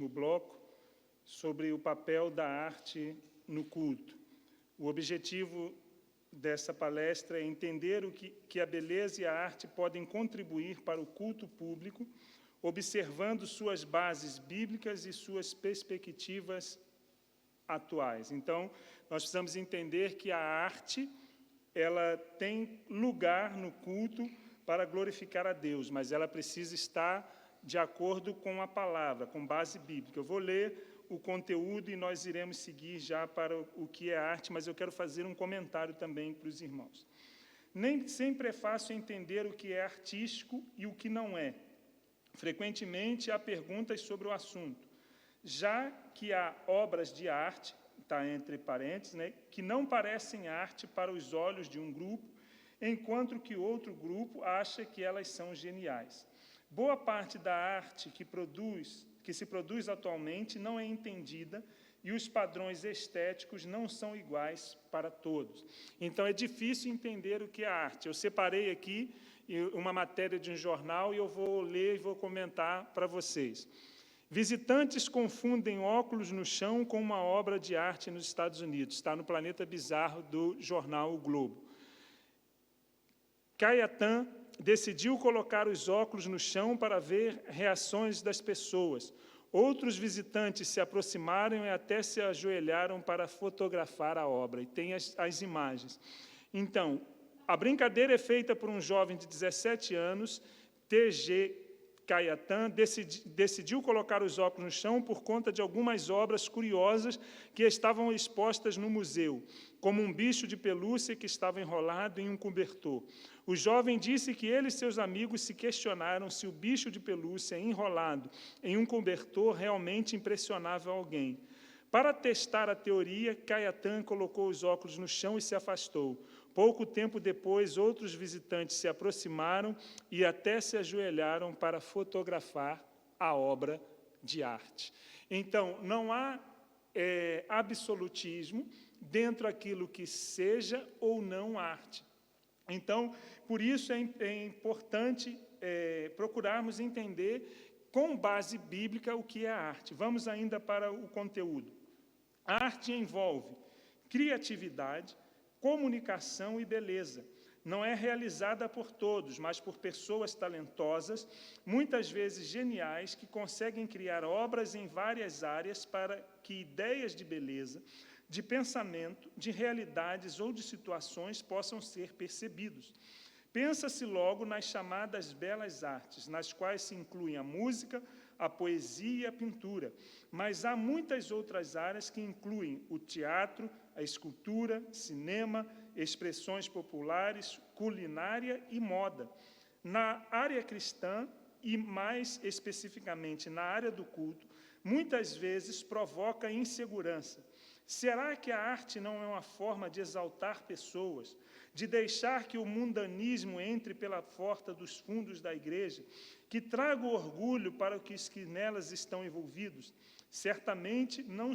no bloco, sobre o papel da arte no culto. O objetivo dessa palestra é entender que a beleza e a arte podem contribuir para o culto público, observando suas bases bíblicas e suas perspectivas atuais. Então, nós precisamos entender que a arte, ela tem lugar no culto para glorificar a Deus, mas ela precisa estar de acordo com a palavra, com base bíblica. Eu vou ler o conteúdo e nós iremos seguir já para o que é arte, mas eu quero fazer um comentário também para os irmãos. Nem sempre é fácil entender o que é artístico e o que não é. Frequentemente há perguntas sobre o assunto, já que há obras de arte, está entre parênteses, né, que não parecem arte para os olhos de um grupo, enquanto que outro grupo acha que elas são geniais. Boa parte da arte que se produz atualmente não é entendida e os padrões estéticos não são iguais para todos. Então, é difícil entender o que é arte. Eu separei aqui uma matéria de um jornal e eu vou ler e vou comentar para vocês. Visitantes confundem óculos no chão com uma obra de arte nos Estados Unidos. Está no Planeta Bizarro do jornal O Globo. Caiatan decidiu colocar os óculos no chão para ver reações das pessoas. Outros visitantes se aproximaram e até se ajoelharam para fotografar a obra. E tem as imagens. Então, a brincadeira é feita por um jovem de 17 anos, T.G. Caiatan, decidiu colocar os óculos no chão por conta de algumas obras curiosas que estavam expostas no museu, como um bicho de pelúcia que estava enrolado em um cobertor. O jovem disse que ele e seus amigos se questionaram se o bicho de pelúcia enrolado em um cobertor realmente impressionava alguém. Para testar a teoria, Caiatan colocou os óculos no chão e se afastou. Pouco tempo depois, outros visitantes se aproximaram e até se ajoelharam para fotografar a obra de arte. Então, não há absolutismo dentro daquilo que seja ou não arte. Então, por isso é importante procurarmos entender com base bíblica o que é arte. Vamos ainda para o conteúdo. A arte envolve criatividade, comunicação e beleza. Não é realizada por todos, mas por pessoas talentosas, muitas vezes geniais, que conseguem criar obras em várias áreas para que ideias de beleza, de pensamento, de realidades ou de situações possam ser percebidos. Pensa-se logo nas chamadas belas artes, nas quais se incluem a música, a poesia e a pintura, mas há muitas outras áreas que incluem o teatro, a escultura, cinema, expressões populares, culinária e moda. Na área cristã, e mais especificamente na área do culto, muitas vezes provoca insegurança. Será que a arte não é uma forma de exaltar pessoas, de deixar que o mundanismo entre pela porta dos fundos da igreja, que traga o orgulho para os que nelas estão envolvidos? Certamente não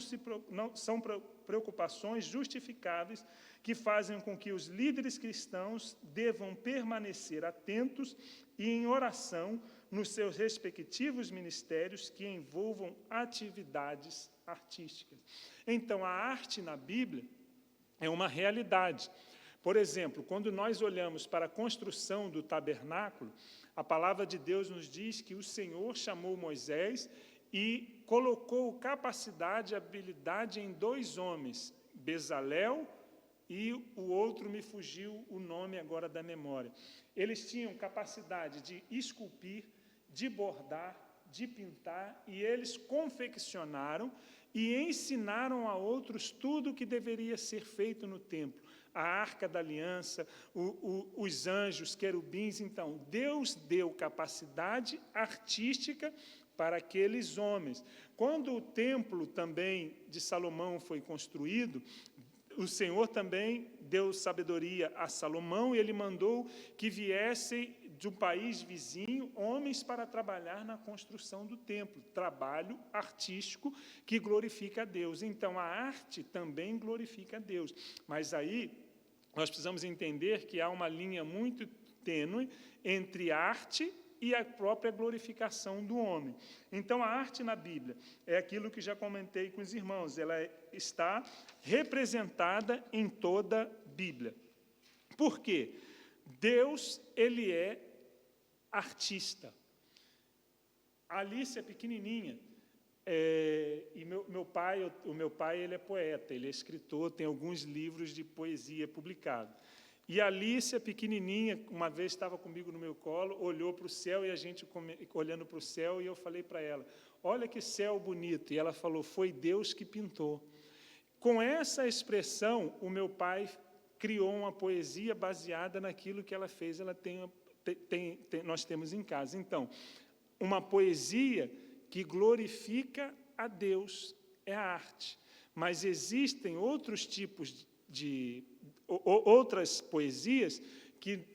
são preocupações justificáveis que fazem com que os líderes cristãos devam permanecer atentos e em oração nos seus respectivos ministérios que envolvam atividades artísticas. Então, a arte na Bíblia é uma realidade. Por exemplo, quando nós olhamos para a construção do tabernáculo, a palavra de Deus nos diz que o Senhor chamou Moisés e colocou capacidade e habilidade em 2 homens, Bezalel e o outro me fugiu o nome agora da memória. Eles tinham capacidade de esculpir, de bordar, de pintar, e eles confeccionaram e ensinaram a outros tudo o que deveria ser feito no templo. A Arca da Aliança, os anjos, querubins. Então, Deus deu capacidade artística para aqueles homens. Quando o templo também de Salomão foi construído, o Senhor também deu sabedoria a Salomão e ele mandou que viessem de um país vizinho homens para trabalhar na construção do templo. Trabalho artístico que glorifica a Deus. Então, a arte também glorifica a Deus. Mas aí, nós precisamos entender que há uma linha muito tênue entre arte e a própria glorificação do homem. Então, a arte na Bíblia é aquilo que já comentei com os irmãos, ela está representada em toda a Bíblia. Por quê? Deus, ele é artista. A Alice é pequenininha, e o meu pai ele é poeta, ele é escritor, tem alguns livros de poesia publicados. E a Alice, pequenininha, uma vez estava comigo no meu colo, olhou para o céu, e a gente olhando para o céu, e eu falei para ela, olha que céu bonito. E ela falou, foi Deus que pintou. Com essa expressão, o meu pai criou uma poesia baseada naquilo que ela fez, nós temos em casa. Então, uma poesia que glorifica a Deus é a arte. Mas existem outros tipos outras poesias que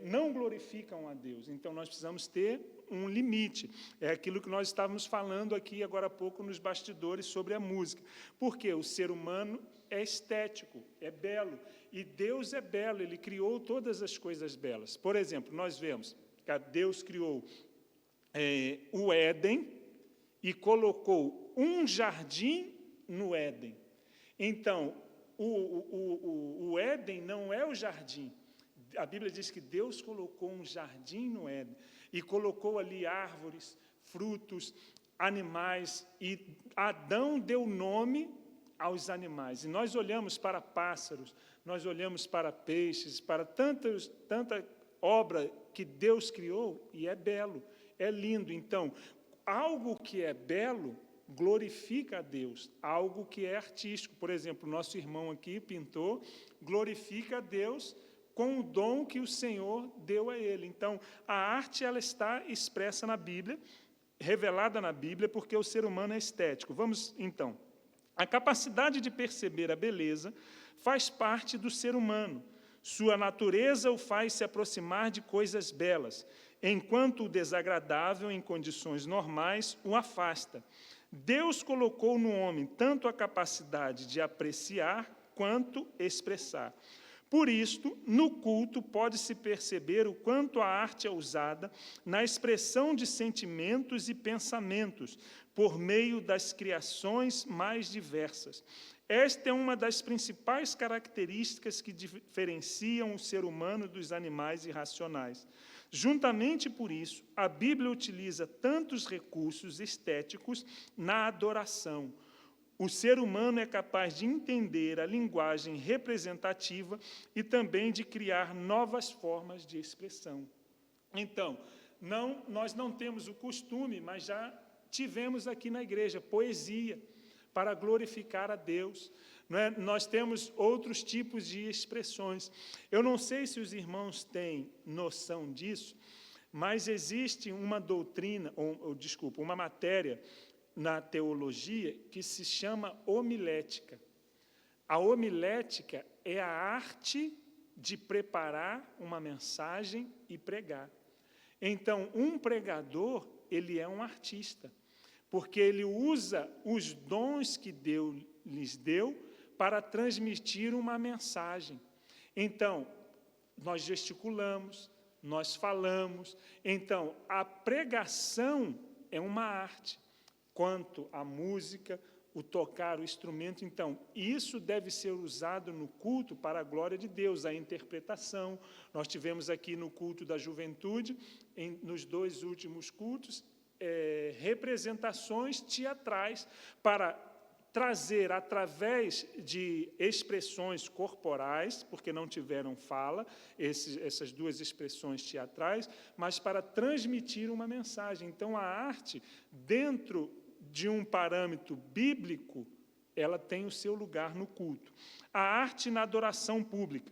não glorificam a Deus. Então, nós precisamos ter um limite. É aquilo que nós estávamos falando aqui agora há pouco nos bastidores sobre a música. Porque o ser humano é estético, é belo. E Deus é belo, Ele criou todas as coisas belas. Por exemplo, nós vemos que Deus criou o Éden e colocou um jardim no Éden. Então, o Éden não é o jardim. A Bíblia diz que Deus colocou um jardim no Éden e colocou ali árvores, frutos, animais, e Adão deu nome aos animais. E nós olhamos para pássaros, nós olhamos para peixes, para tanta obra que Deus criou, e é belo, é lindo. Então, algo que é belo glorifica a Deus, algo que é artístico. Por exemplo, o nosso irmão aqui, pintor, glorifica a Deus com o dom que o Senhor deu a ele. Então, a arte ela está expressa na Bíblia, revelada na Bíblia, porque o ser humano é estético. Vamos, então. A capacidade de perceber a beleza faz parte do ser humano. Sua natureza o faz se aproximar de coisas belas, enquanto o desagradável, em condições normais, o afasta. Deus colocou no homem tanto a capacidade de apreciar quanto expressar. Por isto, no culto pode-se perceber o quanto a arte é usada na expressão de sentimentos e pensamentos, por meio das criações mais diversas. Esta é uma das principais características que diferenciam o ser humano dos animais irracionais. Juntamente por isso, a Bíblia utiliza tantos recursos estéticos na adoração. O ser humano é capaz de entender a linguagem representativa e também de criar novas formas de expressão. Então, nós não temos o costume, mas já tivemos aqui na igreja poesia para glorificar a Deus. Não é? Nós temos outros tipos de expressões. Eu não sei se os irmãos têm noção disso, mas existe uma doutrina, uma matéria na teologia que se chama homilética. A homilética é a arte de preparar uma mensagem e pregar. Então, um pregador, ele é um artista, porque ele usa os dons que Deus lhes deu para transmitir uma mensagem. Então, nós gesticulamos, nós falamos. Então, a pregação é uma arte, quanto a música, o tocar o instrumento. Então, isso deve ser usado no culto para a glória de Deus, a interpretação. Nós tivemos aqui no culto da juventude, nos 2 últimos cultos, representações teatrais para trazer, através de expressões corporais, porque não tiveram fala, essas 2 expressões teatrais, mas para transmitir uma mensagem. Então, a arte, dentro de um parâmetro bíblico, ela tem o seu lugar no culto. A arte na adoração pública.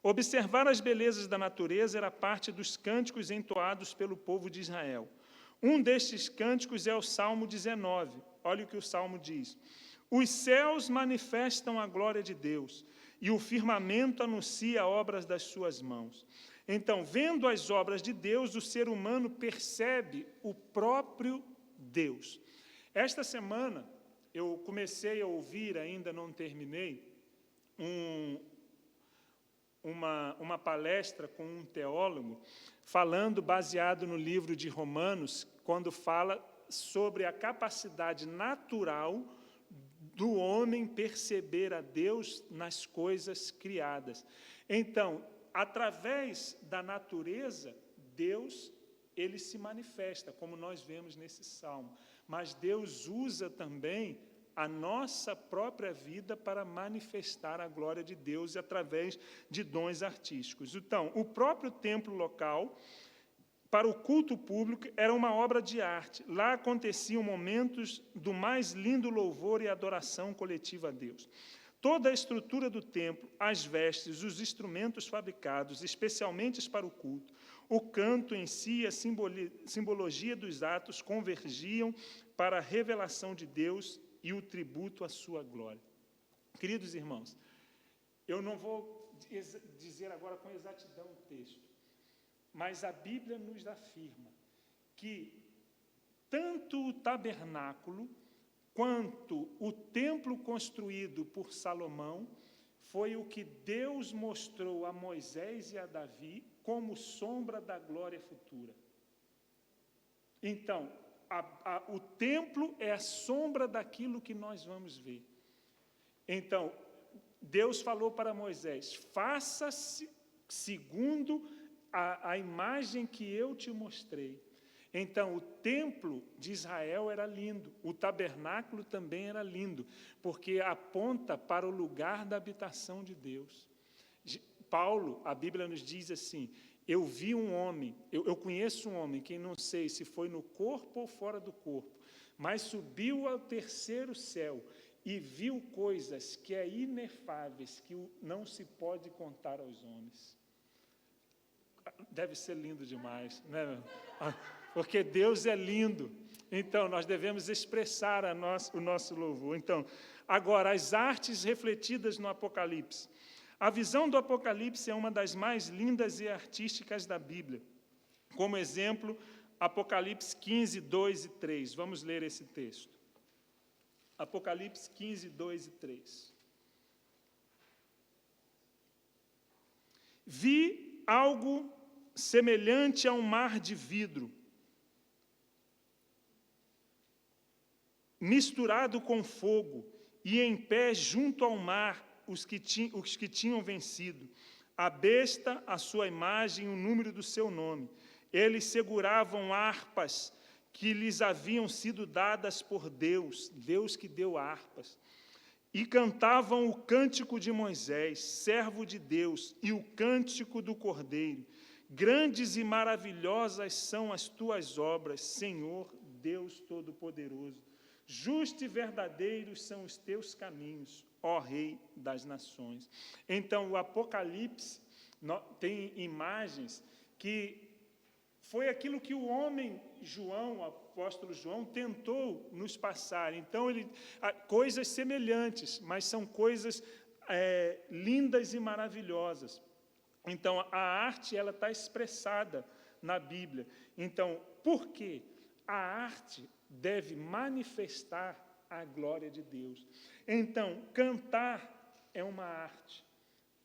Observar as belezas da natureza era parte dos cânticos entoados pelo povo de Israel. Um destes cânticos é o Salmo 19. Olha o que o Salmo diz. Os céus manifestam a glória de Deus, e o firmamento anuncia obras das suas mãos. Então, vendo as obras de Deus, o ser humano percebe o próprio Deus. Esta semana, eu comecei a ouvir, ainda não terminei, uma palestra com um teólogo, falando, baseado no livro de Romanos, quando fala sobre a capacidade natural do homem perceber a Deus nas coisas criadas. Então, através da natureza, Deus, ele se manifesta, como nós vemos nesse salmo. Mas Deus usa também a nossa própria vida para manifestar a glória de Deus através de dons artísticos. Então, o próprio templo local, para o culto público, era uma obra de arte. Lá aconteciam momentos do mais lindo louvor e adoração coletiva a Deus. Toda a estrutura do templo, as vestes, os instrumentos fabricados, especialmente para o culto, o canto em si, a simbologia dos atos convergiam para a revelação de Deus e o tributo à sua glória. Queridos irmãos, eu não vou dizer agora com exatidão o texto, mas a Bíblia nos afirma que tanto o tabernáculo quanto o templo construído por Salomão foi o que Deus mostrou a Moisés e a Davi como sombra da glória futura. Então, o templo é a sombra daquilo que nós vamos ver. Então, Deus falou para Moisés, faça-se segundo a imagem que eu te mostrei. Então, o templo de Israel era lindo, o tabernáculo também era lindo, porque aponta para o lugar da habitação de Deus. Paulo, a Bíblia nos diz assim, eu vi um homem, eu conheço um homem, que não sei se foi no corpo ou fora do corpo, mas subiu ao terceiro céu e viu coisas que é inefáveis, que não se pode contar aos homens. Deve ser lindo demais, né? Porque Deus é lindo, então nós devemos expressar o nosso louvor. Então, agora, as artes refletidas no Apocalipse. A visão do Apocalipse é uma das mais lindas e artísticas da Bíblia. Como exemplo, Apocalipse 15, 2 e 3. Vamos ler esse texto. Apocalipse 15, 2 e 3. Vi algo semelhante a um mar de vidro, misturado com fogo, e em pé junto ao mar os que tinham vencido, a besta, a sua imagem e o número do seu nome. Eles seguravam harpas que lhes haviam sido dadas por Deus, Deus que deu harpas, e cantavam o cântico de Moisés, servo de Deus, e o cântico do Cordeiro. Grandes e maravilhosas são as tuas obras, Senhor, Deus Todo-Poderoso. Justo e verdadeiros são os teus caminhos, ó Rei das nações. Então, o Apocalipse tem imagens que foi aquilo que o homem João, o apóstolo João, tentou nos passar. Então, coisas semelhantes, mas são coisas lindas e maravilhosas. Então, a arte ela está expressada na Bíblia. Então, por quê? A arte deve manifestar a glória de Deus. Então, cantar é uma arte,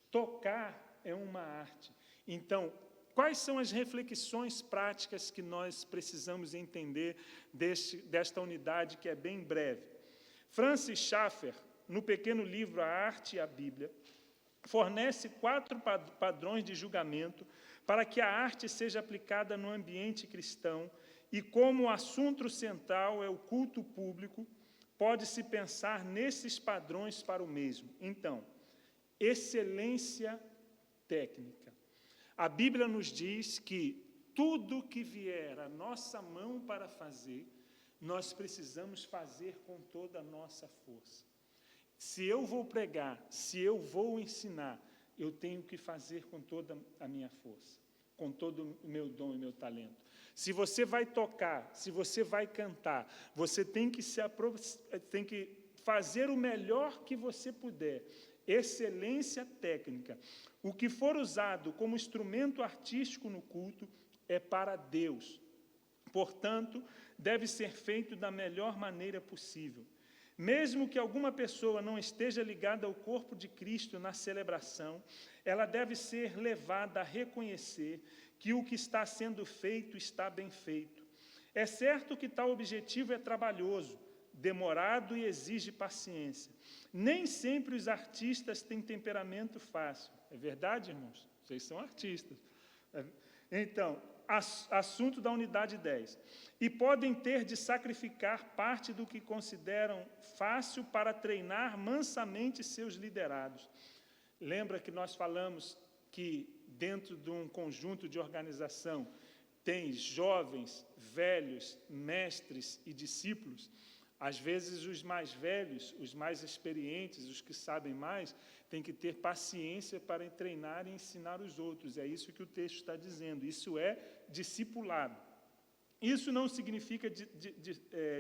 tocar é uma arte. Então, quais são as reflexões práticas que nós precisamos entender desta unidade que é bem breve? Francis Schaeffer, no pequeno livro A Arte e a Bíblia, fornece 4 padrões de julgamento para que a arte seja aplicada no ambiente cristão e como o assunto central é o culto público, pode-se pensar nesses padrões para o mesmo. Então, excelência técnica. A Bíblia nos diz que tudo que vier à nossa mão para fazer, nós precisamos fazer com toda a nossa força. Se eu vou pregar, se eu vou ensinar, eu tenho que fazer com toda a minha força, com todo o meu dom e meu talento. Se você vai tocar, se você vai cantar, você tem que fazer o melhor que você puder. Excelência técnica. O que for usado como instrumento artístico no culto é para Deus. Portanto, deve ser feito da melhor maneira possível. Mesmo que alguma pessoa não esteja ligada ao corpo de Cristo na celebração, ela deve ser levada a reconhecer que o que está sendo feito está bem feito. É certo que tal objetivo é trabalhoso, demorado e exige paciência. Nem sempre os artistas têm temperamento fácil. É verdade, irmãos? Vocês são artistas. Então, assunto da unidade 10. E podem ter de sacrificar parte do que consideram fácil para treinar mansamente seus liderados. Lembra que nós falamos que dentro de um conjunto de organização tem jovens, velhos, mestres e discípulos? Às vezes os mais velhos, os mais experientes, os que sabem mais, têm que ter paciência para treinar e ensinar os outros. É isso que o texto está dizendo. Isso é discipulado. Isso não significa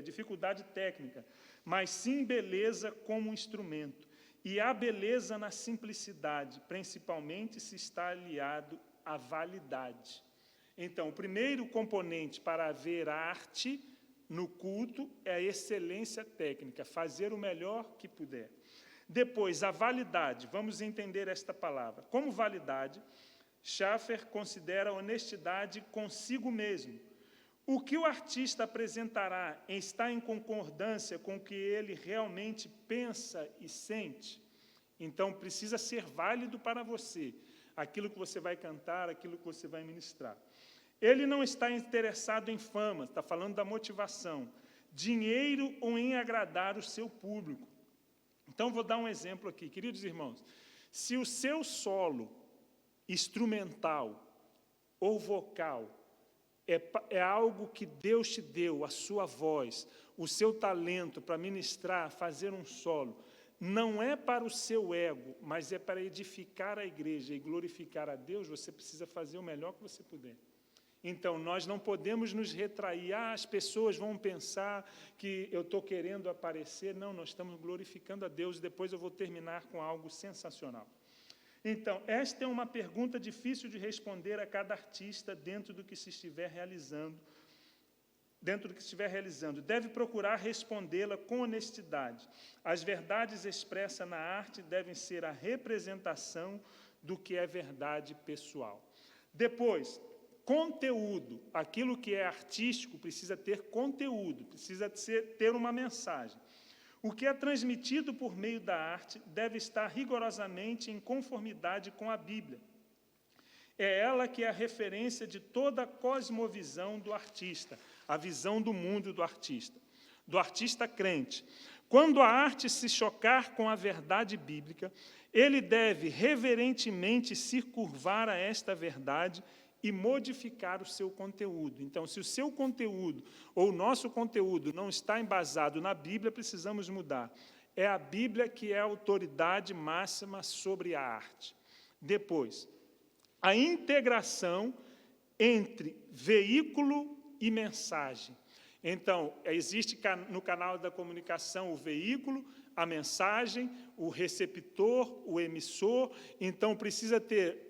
dificuldade técnica, mas sim beleza como instrumento. E há beleza na simplicidade, principalmente se está aliado à validade. Então, o primeiro componente para haver arte no culto é a excelência técnica, fazer o melhor que puder. Depois, a validade. Vamos entender esta palavra. Como validade, Schaffer considera a honestidade consigo mesmo. O que o artista apresentará está em concordância com o que ele realmente pensa e sente? Então, precisa ser válido para você, aquilo que você vai cantar, aquilo que você vai ministrar. Ele não está interessado em fama, está falando da motivação, dinheiro ou em agradar o seu público. Então, vou dar um exemplo aqui. Queridos irmãos, se o seu solo instrumental ou vocal é algo que Deus te deu, a sua voz, o seu talento para ministrar, fazer um solo, não é para o seu ego, mas é para edificar a igreja e glorificar a Deus, você precisa fazer o melhor que você puder. Então, nós não podemos nos retrair. As pessoas vão pensar que eu estou querendo aparecer. Não, nós estamos glorificando a Deus. Depois eu vou terminar com algo sensacional. Então, esta é uma pergunta difícil de responder a cada artista dentro do que se estiver realizando. Deve procurar respondê-la com honestidade. As verdades expressas na arte devem ser a representação do que é verdade pessoal. Depois, conteúdo. Aquilo que é artístico precisa ter conteúdo, precisa ter uma mensagem. O que é transmitido por meio da arte deve estar rigorosamente em conformidade com a Bíblia. É ela que é a referência de toda a cosmovisão do artista, a visão do mundo do artista crente. Quando a arte se chocar com a verdade bíblica, ele deve reverentemente se curvar a esta verdade e modificar o seu conteúdo. Então, se o seu conteúdo ou o nosso conteúdo não está embasado na Bíblia, precisamos mudar. É a Bíblia que é a autoridade máxima sobre a arte. Depois, a integração entre veículo e mensagem. Então, existe no canal da comunicação o veículo, a mensagem, o receptor, o emissor. Então, precisa ter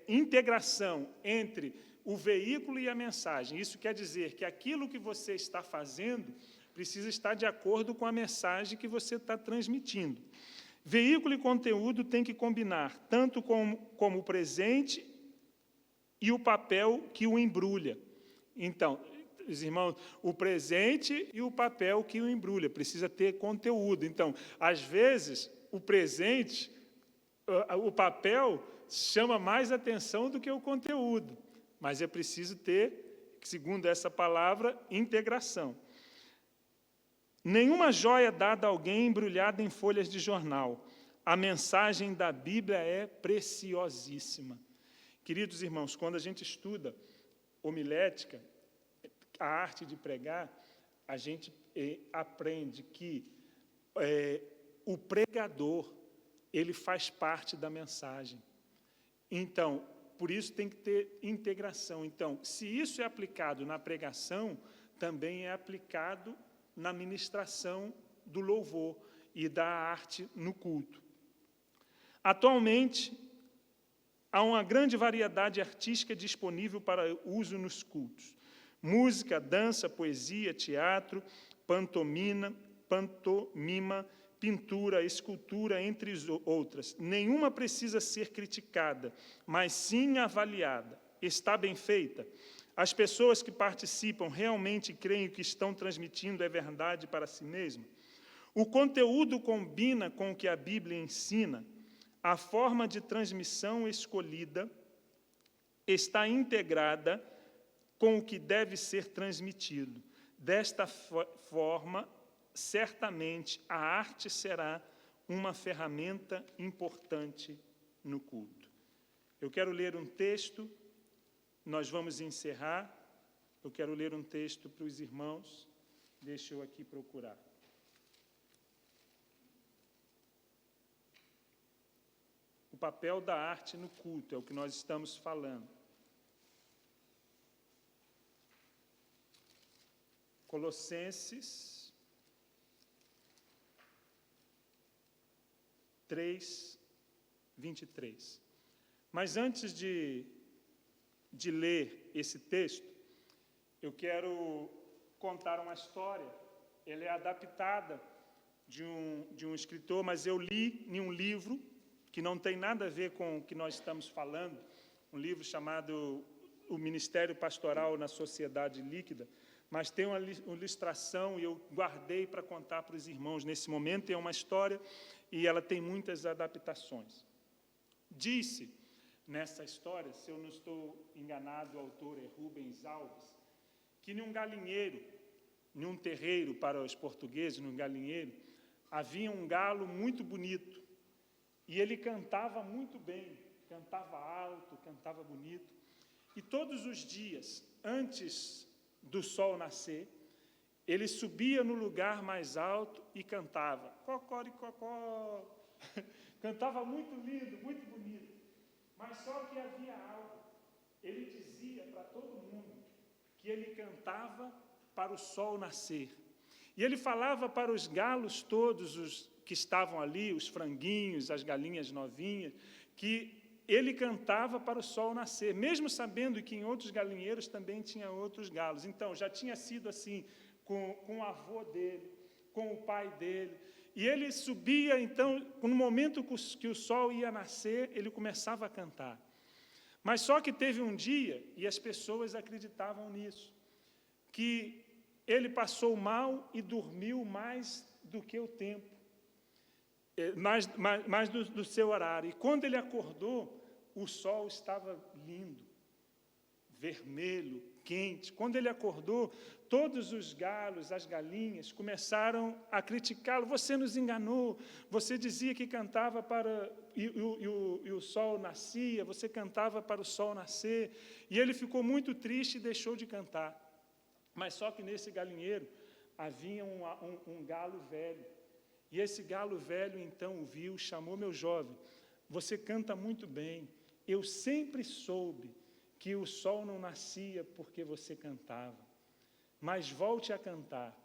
integração entre o veículo e a mensagem. Isso quer dizer que aquilo que você está fazendo precisa estar de acordo com a mensagem que você está transmitindo. Veículo e conteúdo têm que combinar, tanto como o presente e o papel que o embrulha. Então, os irmãos, o presente e o papel que o embrulha, precisa ter conteúdo. Então, às vezes, o presente, o papel, chama mais atenção do que o conteúdo, mas é preciso ter, segundo essa palavra, integração. Nenhuma joia dada a alguém embrulhada em folhas de jornal. A mensagem da Bíblia é preciosíssima. Queridos irmãos, quando a gente estuda homilética, a arte de pregar, a gente aprende que o pregador, ele faz parte da mensagem. Então, por isso tem que ter integração. Então, se isso é aplicado na pregação, também é aplicado na ministração do louvor e da arte no culto. Atualmente, há uma grande variedade artística disponível para uso nos cultos. Música, dança, poesia, teatro, pantomima, pintura, escultura, entre outras. Nenhuma precisa ser criticada, mas sim avaliada. Está bem feita? As pessoas que participam realmente creem que estão transmitindo é verdade para si mesmo? O conteúdo combina com o que a Bíblia ensina? A forma de transmissão escolhida está integrada com o que deve ser transmitido. Desta forma, certamente, a arte será uma ferramenta importante no culto. Eu quero ler um texto, nós vamos encerrar. Eu quero ler um texto para os irmãos. Deixa eu aqui procurar. O papel da arte no culto é o que nós estamos falando. Colossenses 3, 23. Mas antes de ler esse texto, eu quero contar uma história. Ela é adaptada de um escritor, mas eu li em um livro que não tem nada a ver com o que nós estamos falando, um livro chamado O Ministério Pastoral na Sociedade Líquida, mas tem uma ilustração e eu guardei para contar para os irmãos nesse momento. É uma história e ela tem muitas adaptações. Disse nessa história, se eu não estou enganado, o autor é Rubens Alves, que em um galinheiro, em um terreiro para os portugueses, num galinheiro, havia um galo muito bonito e ele cantava muito bem, cantava alto, cantava bonito. E todos os dias, antes do sol nascer, ele subia no lugar mais alto e cantava. Cocoricocó. Cantava muito lindo, muito bonito. Mas só que havia algo. Ele dizia para todo mundo que ele cantava para o sol nascer. E ele falava para os galos todos, os que estavam ali, os franguinhos, as galinhas novinhas, que ele cantava para o sol nascer, mesmo sabendo que em outros galinheiros também tinha outros galos. Então, já tinha sido assim com o avô dele, com o pai dele. E ele subia, então, no momento que o sol ia nascer, ele começava a cantar. Mas só que teve um dia, e as pessoas acreditavam nisso, que ele passou mal e dormiu mais do que o tempo. Mais do seu horário. E quando ele acordou, o sol estava lindo, vermelho, quente. Quando ele acordou, todos os galos, as galinhas, começaram a criticá-lo. Você nos enganou, você dizia que cantava para... E o sol nascia, você cantava para o sol nascer. E ele ficou muito triste e deixou de cantar. Mas só que nesse galinheiro havia um galo velho. E esse galo velho, então, o viu, chamou: meu jovem, você canta muito bem. Eu sempre soube que o sol não nascia porque você cantava. Mas volte a cantar.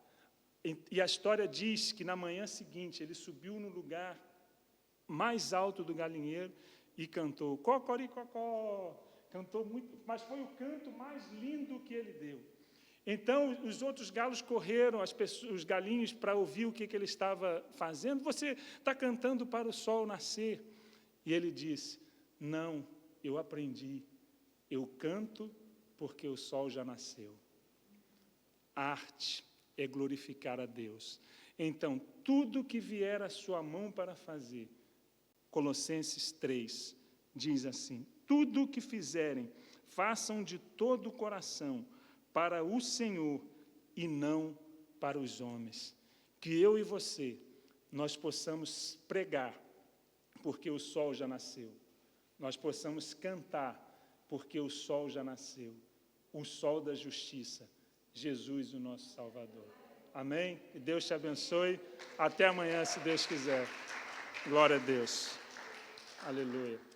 E a história diz que na manhã seguinte, ele subiu no lugar mais alto do galinheiro e cantou cocoricocó. Cantou muito, mas foi o canto mais lindo que ele deu. Então, os outros galos correram, os galinhos, para ouvir o que ele estava fazendo. Você está cantando para o sol nascer. E ele disse: não, eu aprendi. Eu canto porque o sol já nasceu. Arte é glorificar a Deus. Então, tudo que vier à sua mão para fazer, Colossenses 3, diz assim: tudo o que fizerem, façam de todo o coração, para o Senhor e não para os homens. Que eu e você, nós possamos pregar, porque o sol já nasceu. Nós possamos cantar, porque o sol já nasceu. O sol da justiça, Jesus, o nosso Salvador. Amém? Que Deus te abençoe. Até amanhã, se Deus quiser. Glória a Deus. Aleluia.